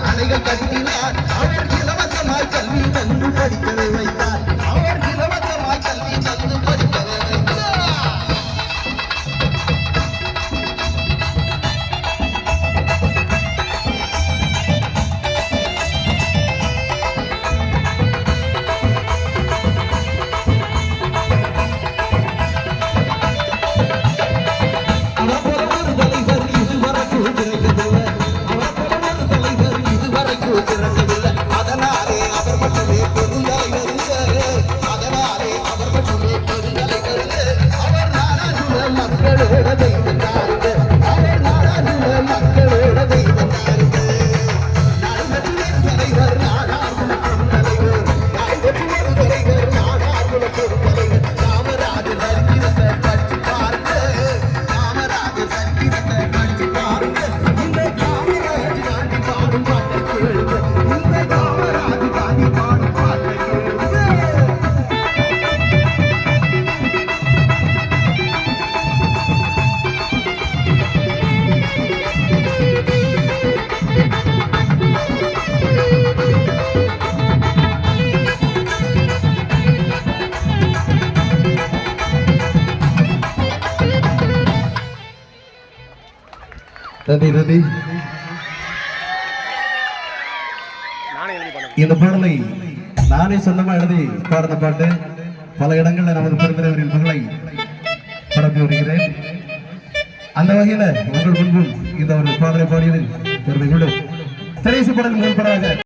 அணைகள் கட்டினார். அவர் இலவசமாய் கல்வி தந்து படிக்கவே வைத்தார். அவர் இலவசமாய் கல்வி தந்து படிக்கவே வைத்தார். அதனாலே அவர் மட்டுமே பெருந்தலைவர். அதனாலே அவர் மட்டுமே பெருந்தலைவர். அவர் நாடாளுமன்ற மக்களோட தெய்வத்தாருங்க. அவர் நாடாளுமன்ற மக்களோட தெய்வத்தாருங்க. நாடுபற்றிய தலைவர் நாடாளுமன்ற பெருந்தலைவர். நாடுபற்றிய தலைவர் நாடாளுமன்ற பெருந்தலைவர். காமராஜர் சரித்திரத்தை படிச்சு பாருங்க. காமராஜர் சரித்திரத்தை படிச்சு பாருங்க. இந்த காமராஜ் காந்தி பாடும் பாட்டை கேளுங்க. இந்த காமராஜ் காந்தி பாடும் பாட்டை கேளுங்க. நன்றி. இந்த பாடலை நானே சொந்தமா எழுதி பாடுற பாட்டு. பல இடங்கள்ல நமது பெருந்தலைவரின் புகழை பரப்பி வருகிறேன். அந்த வகையில உங்கள் முன்பும் இந்த ஒரு பாடலை பாடியதில் பெருமை கொள்ளும். திரைசு படம் முன்பதாக